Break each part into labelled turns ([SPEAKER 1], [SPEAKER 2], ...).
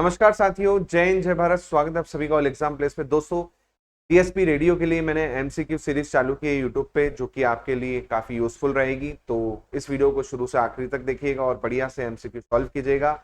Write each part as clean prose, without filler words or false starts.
[SPEAKER 1] नमस्कार साथियों, जय हिंद जय भारत। स्वागत है आप सभी का ऑल एग्जाम प्लेस पे। दोस्तों, डीएसपी रेडियो के लिए मैंने एमसीक्यू सीरीज चालू की है यूट्यूब पे, जो कि आपके लिए काफी यूजफुल रहेगी। तो इस वीडियो को शुरू से आखिरी तक देखिएगा और बढ़िया से एमसीक्यू सॉल्व कीजिएगा।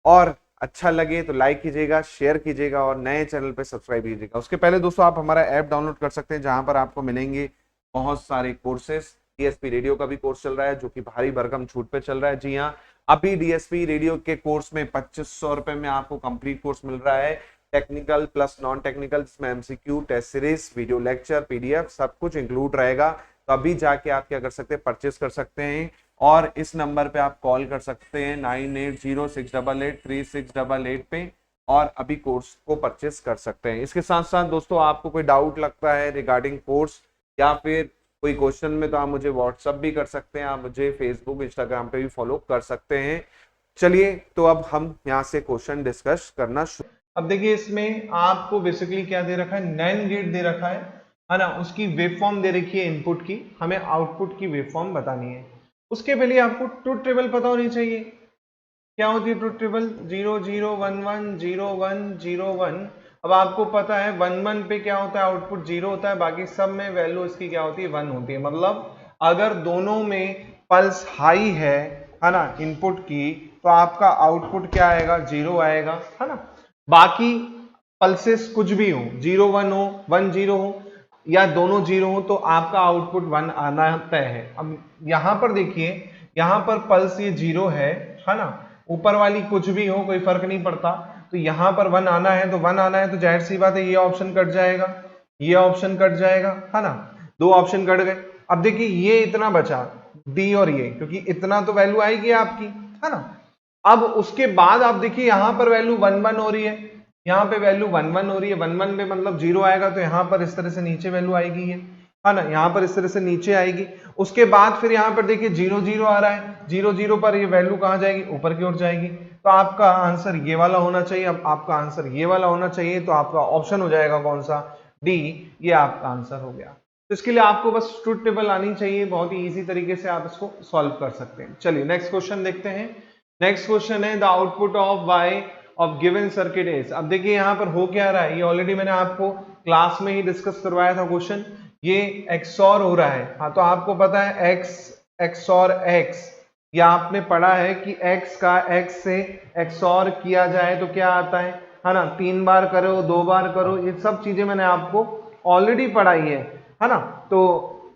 [SPEAKER 1] और अच्छा लगे तो लाइक कीजिएगा, शेयर कीजिएगा और नए चैनल पे सब्सक्राइब कीजिएगा। उसके पहले दोस्तों, आप हमारा ऐप डाउनलोड कर सकते हैं, जहां पर आपको मिलेंगे बहुत सारे कोर्सेस। डीएसपी रेडियो का भी कोर्स चल रहा है, जो कि भारी भरकम छूट पे चल रहा है। जी हाँ, अभी डीएसपी रेडियो के कोर्स में 2500 रुपए में आपको कंप्लीट कोर्स मिल रहा है, टेक्निकल प्लस नॉन टेक्निकल, जिसमें MCQ, test series, video lecture, PDF सब कुछ इंक्लूड रहेगा। तो अभी जाके आप क्या कर सकते हैं, परचेस कर सकते हैं। और इस नंबर पे आप कॉल कर सकते हैं 9806883688 पे, और अभी कोर्स को परचेस कर सकते हैं। इसके साथ साथ दोस्तों, आपको कोई डाउट लगता है रिगार्डिंग कोर्स या फिर कोई क्वेश्चन में, तो आप मुझे व्हाट्सअप भी कर सकते हैं, आप मुझे फेसबुक इंस्टाग्राम पे भी फॉलो कर सकते हैं। चलिए, तो अब हम यहाँ से क्वेश्चन डिस्कस करना शुरू।
[SPEAKER 2] अब देखिए, इसमें आपको बेसिकली क्या दे रखा है, नैन गेट दे रखा है ना। उसकी वेवफॉर्म दे रखी है इनपुट की, हमें आउटपुट की वेवफॉर्म बतानी है। उसके पहले आपको ट्रुथ टेबल पता होनी चाहिए। क्या होती है ट्रुथ टेबल? 0 0 1 1 0 1 0 1। अब आपको पता है 1 1 पे क्या होता है, आउटपुट 0 होता है, बाकी सब में वैल्यू इसकी क्या होती है, 1 होती है। मतलब अगर दोनों में पल्स हाई है ना इनपुट की, तो आपका आउटपुट क्या आएगा, 0 आएगा, है ना। बाकी पल्सेस कुछ भी हो, 0 1 हो, 1 0 हो, या दोनों 0 हो, तो आपका आउटपुट 1 आना तय है। अब यहां पर देखिए, यहां पर पल्स ये 0 है ना। ऊपर वाली कुछ भी हो, कोई फर्क नहीं पड़ता। तो यहां पर 1 आना है, तो 1 आना है, तो जाहिर सी बात है ये ऑप्शन कट जाएगा, ये ऑप्शन कट जाएगा, है ना। दो ऑप्शन कट गए। अब देखिए, ये इतना बचा, डी और ये, क्योंकि इतना तो वैल्यू आएगी आपकी, है ना। अब उसके बाद आप देखिए, यहां पर वैल्यू 1 1 हो रही है, यहाँ पे वैल्यू 1 1 हो रही है। 1 1 पे मतलब 0 आएगा, तो यहाँ पर इस तरह से नीचे वैल्यू आएगी, ये, है ना। यहाँ पर इस तरह से नीचे आएगी। उसके बाद फिर यहाँ पर देखिए 0 0 आ रहा है, 0 0 पर ये वैल्यू कहाँ जाएगी, ऊपर की ओर जाएगी। तो आपका आंसर ये वाला होना चाहिए। अब आपका आंसर ये वाला होना चाहिए, तो आपका ऑप्शन हो जाएगा कौन सा, डी। ये आपका आंसर हो गया। तो इसके लिए आपको बस ट्रुथ टेबल आनी चाहिए, बहुत ही इजी तरीके से आप इसको सॉल्व कर सकते हैं। चलिए नेक्स्ट क्वेश्चन देखते हैं। नेक्स्ट क्वेश्चन है the output of Y of given circuit is. अब देखिए यहाँ पर हो क्या रहा है, ये ऑलरेडी मैंने आपको क्लास में ही डिस्कस करवाया था क्वेश्चन। ये XOR हो रहा है, हाँ, तो आपको पता है X XOR X, या आपने पढ़ा है कि X का X से XOR किया जाए तो क्या आता है ना। 3 बार करो, 2 बार करो, ये सब चीजें मैंने आपको ऑलरेडी पढ़ाई है ना। तो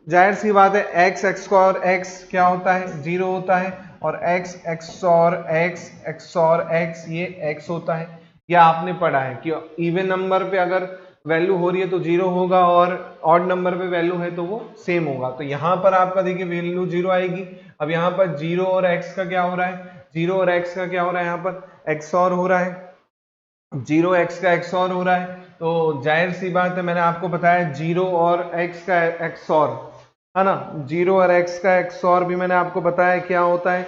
[SPEAKER 2] जाहिर सी बात है X XOR X क्या होता है, 0 होता है, और X XOR X XOR X ये X होता है। या आपने पढ़ा है कि इवन नंबर पे अगर वैल्यू हो रही है तो 0 होगा, और ऑड नंबर पे वैल्यू है तो वो सेम होगा। तो यहाँ पर आपका देखिए वैल्यू 0 आएगी। अब यहाँ पर 0 और X का क्या हो रहा है, 0 और X का क्या हो रहा है, यहाँ पर XOR हो रहा है, 0 X का XOR हो रहा है। तो जाहिर सी बात है, मैंने आपको बताया 0 और X का XOR, है ना। 0 और X का XOR भी मैंने आपको बताया क्या होता है,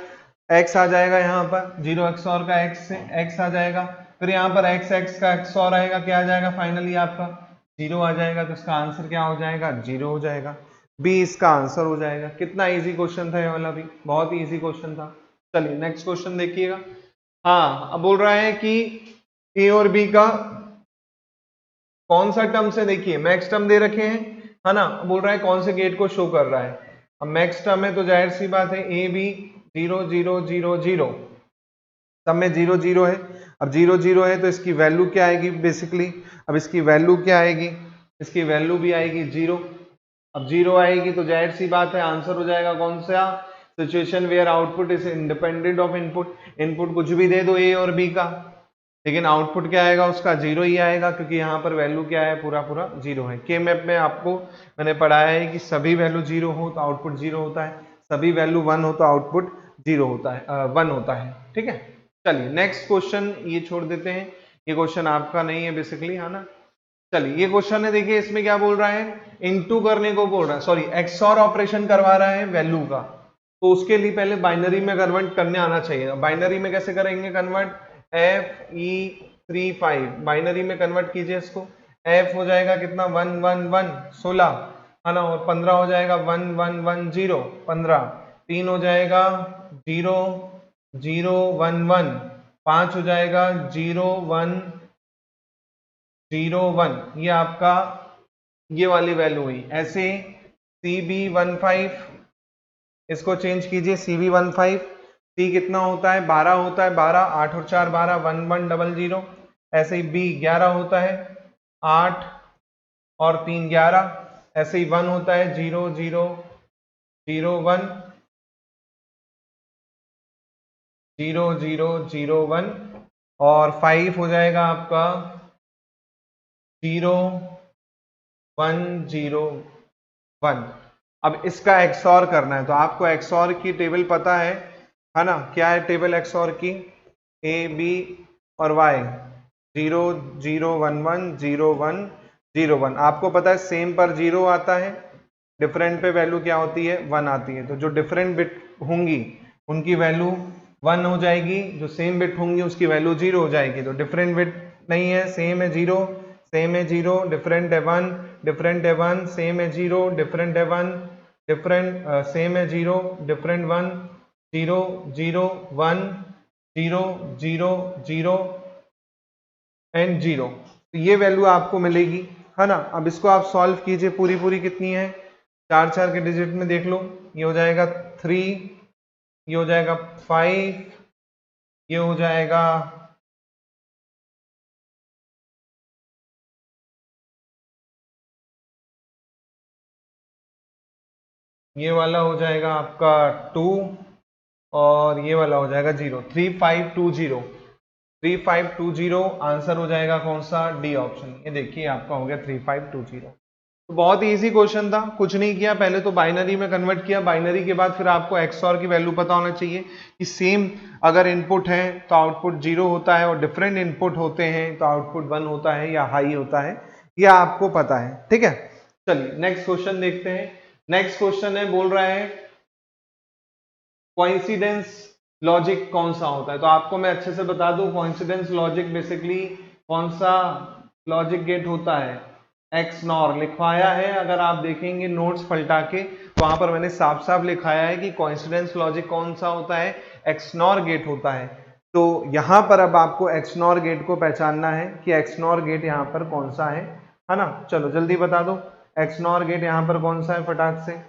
[SPEAKER 2] X आ जाएगा यहाँ पर, 0 XOR का X से X आ जाएगा। फिर यहाँ पर X X का XOR आएगा, क्या आ जाएगा, फाइनली आपका 0 आ जाएगा। तो इसका आंसर क्या हो जाएगा, 0 हो जाएगा। बी इसका आंसर हो जाएगा। कितना इजी क्वेश्चन था ये वाला भी, बहुत ही इजी क्वेश्चन था। चलिए नेक्स्ट क्वेश्चन देखिएगा। हाँ, अब बोल रहा है कि ए और बी का कौन सा टर्म से, देखिए मैक्स टर्म दे रखे हैं, है ना। बोल रहा है कौन से गेट को शो कर रहा है। अब मैक्स टर्म है तो जाहिर सी बात है ए बी 0 0 0 0, सब में 0 0 है। अब 0 0 है तो इसकी वैल्यू क्या आएगी बेसिकली, अब इसकी वैल्यू क्या आएगी, इसकी वैल्यू भी आएगी 0। अब 0 आएगी तो जाहिर सी बात है आंसर हो जाएगा कौन सा, situation where output is independent of input. Input कुछ भी दे दो ए और बी का, लेकिन आउटपुट क्या आएगा उसका, 0 ही आएगा, क्योंकि यहाँ पर वैल्यू क्या है, पूरा पूरा 0 है। के मैप में आपको मैंने पढ़ाया है कि सभी वैल्यू 0 हो तो आउटपुट 0 होता है, सभी वैल्यू 1 हो तो आउटपुट 0 होता है, 1 होता है, ठीक है। चलिए नेक्स्ट क्वेश्चन ये छोड़ देते हैं, ये क्वेश्चन आपका नहीं है बेसिकली, है ना। चलिए ये क्वेश्चन है, देखिए इसमें क्या बोल रहा है, इनटू करने को बोल रहा है, सॉरी XOR ऑपरेशन करवा रहा है वैल्यू का। तो उसके लिए पहले बाइनरी में कन्वर्ट करने आना चाहिए। बाइनरी में कैसे करेंगे कन्वर्ट, FE35 बाइनरी में कन्वर्ट कीजिए इसको। F हो जाएगा कितना, 1 1 1 16, है ना, और 15 हो जाएगा 1 1 1 0 15, 3 हो जाएगा 0 0 1 1, 5 हो जाएगा 0 1 0 1, ये आपका ये वाली वैल्यू हुई। ऐसे CB15 इसको चेंज कीजिए, CB15 C कितना होता है 12 होता है, 12 8 और 4 12 1100। ऐसे ही B 11 होता है, 8 और 3 11। ऐसे ही 1 होता है 0 0 0 1 0 0 0 1। और 5 हो जाएगा आपका 0 1 0 1। अब इसका एक्सऑर करना है, तो आपको एक्सऑर की टेबल पता है ना? क्या है टेबल एक्सऑर की? A B और Y 0 0 1 1 0 1 0 1। आपको पता है सेम पर 0 आता है, डिफरेंट पे वैल्यू क्या होती है 1 आती है। तो जो डिफरेंट बिट होंगी उनकी वैल्यू 1 हो जाएगी, जो सेम बिट होंगी उसकी वैल्यू 0 हो जाएगी। तो डिफरेंट बिट नहीं है, सेम है 0, सेम है 0, डिफरेंट है 1, डिफरेंट है 1, सेम है 0, डिफरेंट है 1, डिफरेंट सेम है 0, डिफरेंट 1, 0 0 1 0 0 0 एंड 0। तो ये वैल्यू आपको मिलेगी, है ना? अब इसको आप सॉल्व कीजिए, पूरी पूरी कितनी है, 4 4 के डिजिट में देख लो। ये हो जाएगा 3, ये हो जाएगा 5, ये हो जाएगा ये वाला हो जाएगा आपका 2, और ये वाला हो जाएगा 0। 3520, 3520 आंसर हो जाएगा कौन सा? D option. ये देखिए आपका हो गया 3520। तो बहुत ही इजी क्वेश्चन था, कुछ नहीं किया, पहले तो बाइनरी में कन्वर्ट किया, बाइनरी के बाद फिर आपको एक्सऑर की वैल्यू पता होना चाहिए कि सेम अगर इनपुट है तो आउटपुट 0 होता है, और डिफरेंट इनपुट होते हैं तो आउटपुट 1 होता है या हाई होता है, यह आपको पता है। ठीक है, चलिए नेक्स्ट क्वेश्चन देखते हैं। नेक्स्ट क्वेश्चन है, बोल रहा है कोइंसिडेंस लॉजिक कौन सा होता है? तो आपको मैं अच्छे से बता दूं, कोइंसिडेंस लॉजिक बेसिकली कौन सा लॉजिक गेट होता है? एक्सनॉर लिखवाया है। अगर आप देखेंगे नोट्स पलटा के तो वहां पर मैंने साफ साफ लिखाया है कि कोइंसिडेंस लॉजिक कौन सा होता है? एक्सनॉर गेट होता है। तो यहां पर अब आपको एक्सनॉर गेट को पहचानना है कि एक्सनॉर गेट यहाँ पर कौन सा है ना? चलो जल्दी बता दो, एक्सनॉर गेट यहाँ पर कौन सा है फटाक से?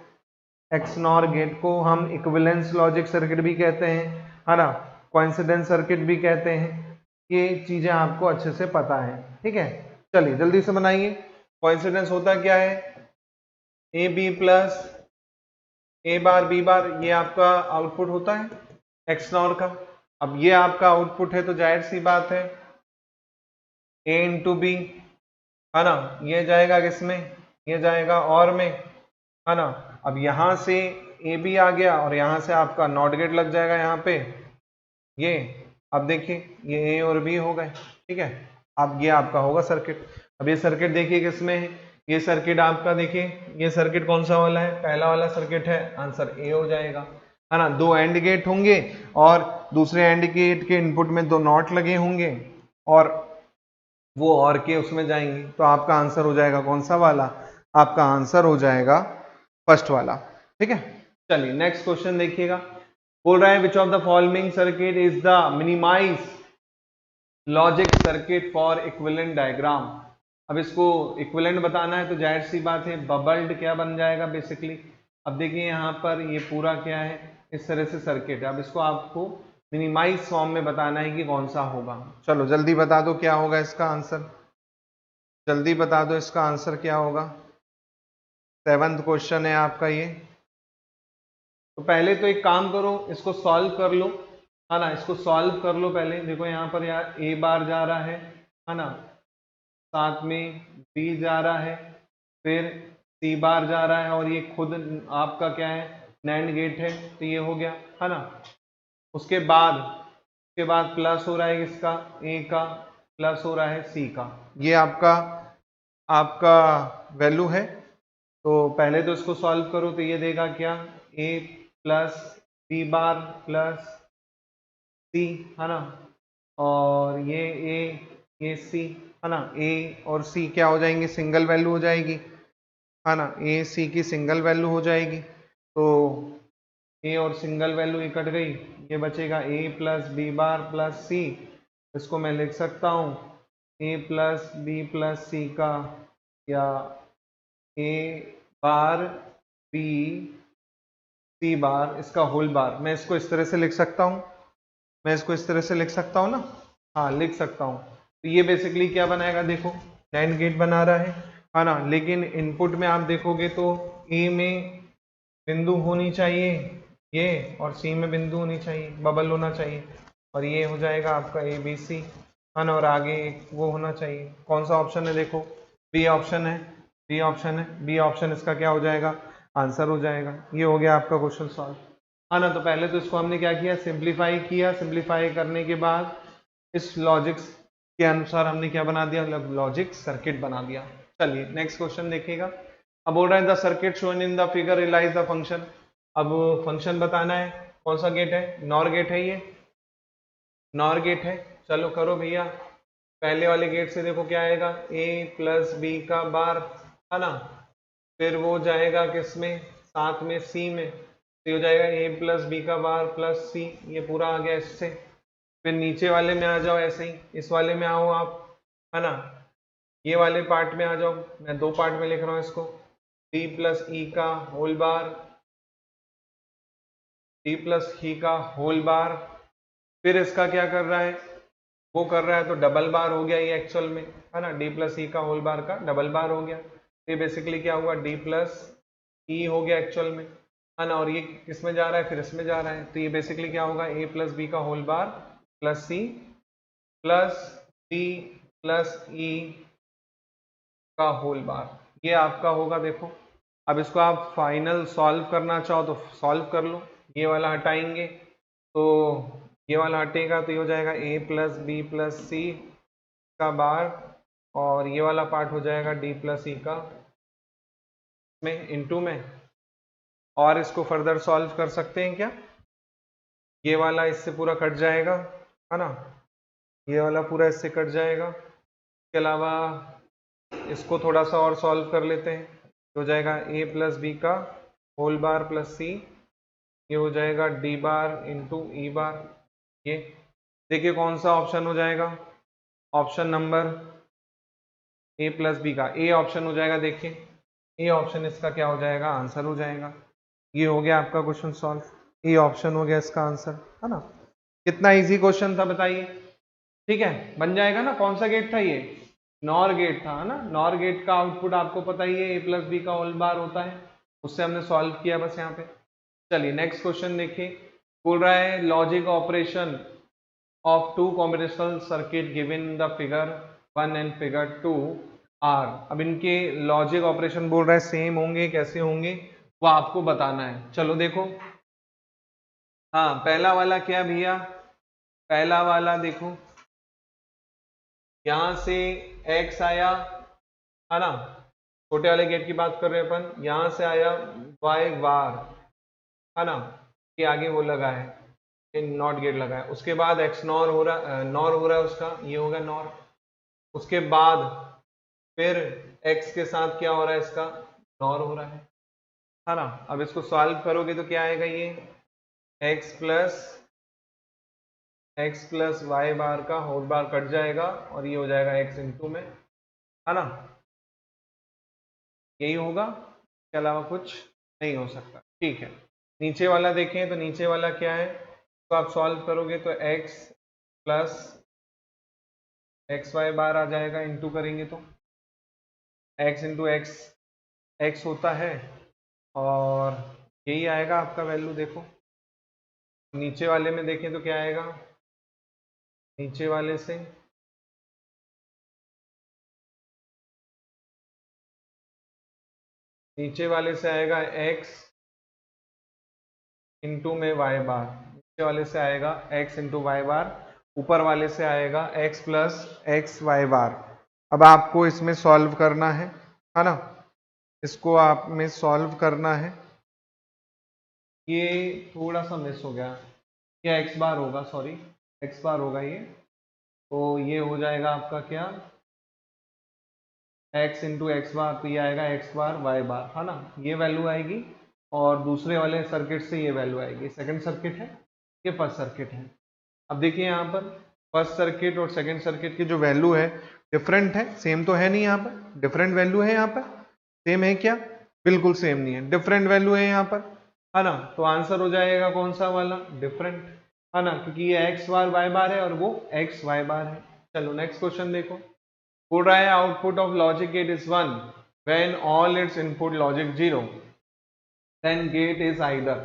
[SPEAKER 2] एक्सनॉर गेट को हम इक्विवेलेंस लॉजिक सर्किट भी कहते हैं, है ना? कोइंसिडेंस सर्किट भी कहते हैं। ये चीजें आपको अच्छे से पता है, ठीक है? चलिए जल्दी से बनाइए। कोइंसिडेंस होता क्या है? A B plus A bar B bar, ये आपका आउटपुट होता है एक्सनॉर का। अब ये आपका आउटपुट है तो जाहिर सी बात है ए इंटू बी, है ना? ये जाएगा किसमें? ये जाएगा और में, है ना? अब यहां से ए बी आ गया और यहां से आपका नॉट गेट लग जाएगा यहाँ पे ये। अब देखिए ये ए और बी हो गए, ठीक है? अब ये आपका होगा सर्किट। अब ये सर्किट देखिए किसमें है? ये सर्किट आपका देखिए, ये सर्किट कौन सा वाला है? पहला वाला सर्किट है, आंसर ए हो जाएगा, है ना? दो एंड गेट होंगे और दूसरे एंड गेट के इनपुट में दो नॉट लगे होंगे और वो और के उसमें जाएंगे, तो आपका आंसर हो जाएगा कौन सा वाला? आपका आंसर हो जाएगा फर्स्ट वाला, ठीक है? चलिए नेक्स्ट क्वेश्चन देखिएगा। बोल रहा है which of the following circuit is the minimize logic circuit for equivalent diagram. अब इसको इक्विवेलेंट बताना है तो जाहिर सी बात है बबल्ड क्या बन जाएगा बेसिकली। अब देखिए यहाँ पर ये पूरा क्या है, इस तरह से सर्किट है। अब इसको आपको मिनिमाइज फॉर्म में बताना है कि कौन सा होगा। चलो जल्दी बता दो क्या होगा इसका आंसर, जल्दी बता दो इसका आंसर क्या होगा। 7th क्वेश्चन है आपका ये। तो पहले तो एक काम करो, इसको सॉल्व कर लो, है ना? इसको सॉल्व कर लो पहले। देखो यहाँ पर यार ए बार जा रहा है ना? साथ में बी जा रहा है, फिर सी बार जा रहा है, और ये खुद आपका क्या है? नैंड गेट है, तो ये हो गया, है ना? उसके बाद प्लस हो रहा है किसका? ए का, प्लस हो रहा है सी का। ये आपका वैल्यू है। तो पहले तो इसको सॉल्व करो तो ये देगा क्या? ए प्लस बी बार प्लस सी, है ना? और ये ए, ये सी, है ना? ए और सी क्या हो जाएंगे? सिंगल वैल्यू हो जाएगी, है ना? ए सी की सिंगल वैल्यू हो जाएगी। तो ए और सिंगल वैल्यू ये कट गई, ये बचेगा ए प्लस बी बार प्लस सी। इसको मैं लिख सकता हूँ ए प्लस बी प्लस सी का, या ए बार बी सी बार इसका होल बार। मैं इसको इस तरह से लिख सकता हूँ, मैं इसको इस तरह से लिख सकता हूँ ना, हाँ लिख सकता हूँ। तो ये बेसिकली क्या बनाएगा, देखो नैंड गेट बना रहा है ना। लेकिन इनपुट में आप देखोगे तो ए में बिंदु होनी चाहिए ये, और सी में बिंदु होनी चाहिए, बबल होना चाहिए, और ये हो जाएगा आपका ए बी सी, है ना। और आगे एक वो होना चाहिए, कौन सा ऑप्शन है, देखो बी ऑप्शन है, बी ऑप्शन है, बी ऑप्शन इसका क्या हो जाएगा, आंसर हो जाएगा। ये हो गया आपका क्वेश्चन सॉल्व, है ना। तो पहले तो इसको हमने क्या किया, सिंप्लीफाई किया, सिंप्लीफाई करने के बाद इस लॉजिक के अनुसार हमने क्या बना दिया, लॉजिक सर्किट बना दिया। चलिए नेक्स्ट क्वेश्चन देखिएगा। अब बोल रहा है the circuit shown in the figure realize the function. अब फंक्शन बताना है, कौन सा गेट है, नॉर गेट है, ये नॉर गेट है। चलो करो भैया, पहले वाले गेट से देखो क्या आएगा, ए प्लस बी का बार, है ना। फिर वो जाएगा किस में, साथ में सी में, तो हो जाएगा ए प्लस बी का बार प्लस सी, ये पूरा आ गया इससे। फिर नीचे वाले में आ जाओ, ऐसे ही इस वाले में आओ आप, है ना। ये वाले पार्ट में आ जाओ, मैं दो पार्ट में लिख रहा हूँ इसको, डी प्लस ई का होल बार, डी प्लस ई का होल बार। फिर इसका क्या कर रहा है, वो कर रहा है तो डबल बार हो गया ये एक्चुअल में, है ना। डी प्लस ई का होल बार का डबल बार हो गया, ये बेसिकली क्या हुआ, डी प्लस ई हो गया एक्चुअल में, है ना। और ये किस में जा रहा है, फिर इसमें जा रहा है, तो ये बेसिकली क्या होगा, ए प्लस बी का whole bar plus C plus D plus E का होल बार, ये आपका होगा। देखो अब इसको आप फाइनल सॉल्व करना चाहो तो सॉल्व कर लो, ये वाला हटाएंगे तो ये वाला हटेगा, तो ये हो जाएगा ए प्लस बी प्लस सी का बार, और ये वाला पार्ट हो जाएगा डी प्लस ई का में इनटू में। और इसको फर्दर सॉल्व कर सकते हैं क्या, ये वाला इससे पूरा कट जाएगा, है ना, ये वाला पूरा इससे कट जाएगा। इसके अलावा इसको थोड़ा सा और सॉल्व कर लेते हैं, हो जाएगा ए प्लस बी का होल बार प्लस सी, ये हो जाएगा डी बार इंटू ई बार। ये देखिए कौन सा ऑप्शन हो जाएगा, option number A plus B का ए ऑप्शन हो जाएगा। देखिए ए ऑप्शन इसका क्या हो जाएगा, आंसर हो जाएगा। ये हो गया आपका क्वेश्चन सॉल्व, ए ऑप्शन हो गया इसका आंसर, है ना। कितना इजी क्वेश्चन था बताइए, ठीक है, बन जाएगा ना। कौन सा गेट था ये, नॉर गेट था, है ना। नॉर गेट का आउटपुट आपको पता ही है, ए प्लस बी का होल बार होता है, उससे हमने सॉल्व किया बस यहाँ पे। चलिए नेक्स्ट क्वेश्चन देखिए, बोल रहा है logic operation of two combinational circuit given the figure 1 and figure 2 are. अब इनके लॉजिक ऑपरेशन बोल रहा है सेम होंगे, कैसे होंगे वो आपको बताना है। चलो देखो, हाँ पहला वाला क्या भैया, पहला वाला देखो, यहां से x आया, है ना, छोटे वाले गेट की बात कर रहे हैं अपन, यहां से आया y बार, है ना, ये आगे वो लगा है, ये नॉट गेट लगा है। उसके बाद x नॉर हो रहा, नॉर हो रहा है उसका, ये होगा नॉर। उसके बाद फिर x के साथ क्या हो रहा है, इसका नॉर हो रहा है ना। अब इसको सॉल्व करोगे तो क्या आएगा, ये x प्लस वाई बार का होल बार कट जाएगा, और ये हो जाएगा x इंटू में, है ना। यही होगा, इसके अलावा कुछ नहीं हो सकता, ठीक है। नीचे वाला देखें तो नीचे वाला क्या है, तो आप सॉल्व करोगे तो x प्लस एक्स वाई बार आ जाएगा, इंटू करेंगे तो x इंटू एक्स होता है, और यही आएगा आपका वैल्यू। देखो नीचे वाले में देखें तो क्या आएगा, नीचे वाले से नीचे वाले से आएगा x इंटू में वाई बार, नीचे वाले से आएगा x इंटू वाई बार, ऊपर वाले से आएगा x प्लस एक्स वाई बार। अब आपको इसमें सॉल्व करना है ना, इसको आप में सॉल्व करना है। ये थोड़ा सा मिस हो गया, क्या x बार होगा, सॉरी x बार होगा ये, तो ये हो जाएगा आपका क्या, x इंटू एक्स बार, तो ये आएगा x बार वाई बार, है ना, ये वैल्यू आएगी। और दूसरे वाले सर्किट से ये वैल्यू आएगी। सेकंड सर्किट है, ये फर्स्ट सर्किट है। अब देखिए यहाँ पर फर्स्ट सर्किट और सेकंड सर्किट की जो वैल्यू है डिफरेंट है, सेम तो है नहीं, यहाँ पर डिफरेंट वैल्यू है, यहाँ पर सेम है क्या? बिल्कुल सेम नहीं है, डिफरेंट वैल्यू है यहाँ पर, है ना। तो आंसर हो जाएगा कौन सा वाला? डिफरेंट, है ना, क्योंकि ये एक्स बार वाई बार है और वो एक्स वाई बार है। चलो नेक्स्ट क्वेश्चन देखो। बोल रहा है output of logic gate is 1 when all its input logic 0 then gate is either.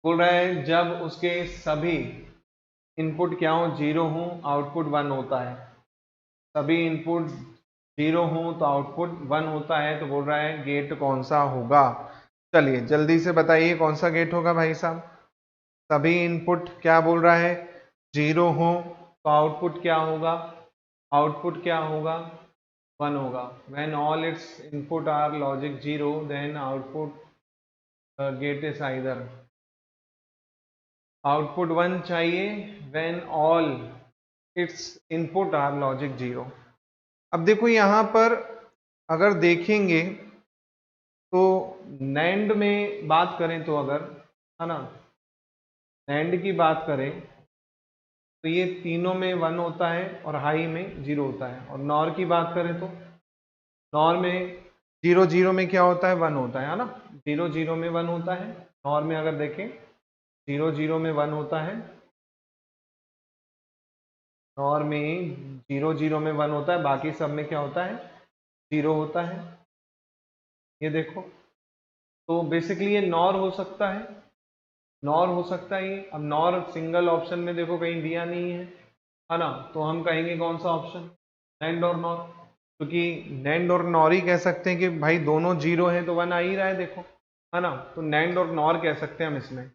[SPEAKER 2] बोल रहा है जब उसके सभी इनपुट क्या हो? 0 हो, आउटपुट 1 होता है। सभी इनपुट 0 हो तो आउटपुट 1 होता है। तो बोल रहा है गेट कौन सा होगा? चलिए जल्दी से बताइए कौन सा गेट होगा भाई साहब। सभी इनपुट क्या बोल रहा है? 0 हो तो आउटपुट क्या होगा? आउटपुट क्या होगा? 1 होगा। When all its input are logic 0 then output gate is either. Output 1 चाहिए when all its input are logic 0। अब देखो यहाँ पर अगर देखेंगे तो नैंड में बात करें तो अगर, है ना, नैंड की बात करें तो ये तीनों में 1 होता है और हाई में 0 होता है। और नॉर की बात करें तो नॉर में 0 0 में क्या होता है? 1 होता है ना। 0 0 में 1 होता है। नॉर में अगर देखें 0 0 में 1 होता है, नॉर में 0 0 में 1 होता है, बाकी सब में क्या होता है? 0 होता है। ये देखो, तो बेसिकली ये नॉर हो सकता है, नॉर हो सकता है ये। अब नॉर सिंगल ऑप्शन में देखो कहीं दिया नहीं है ना, तो हम कहेंगे कौन सा ऑप्शन? नैंड और नॉर, क्योंकि नैंड और नॉर ही कह सकते हैं कि भाई दोनों 0 है तो 1 आ ही रहा है, देखो, है ना। तो नैंड और नॉर कह सकते हैं हम इसमें।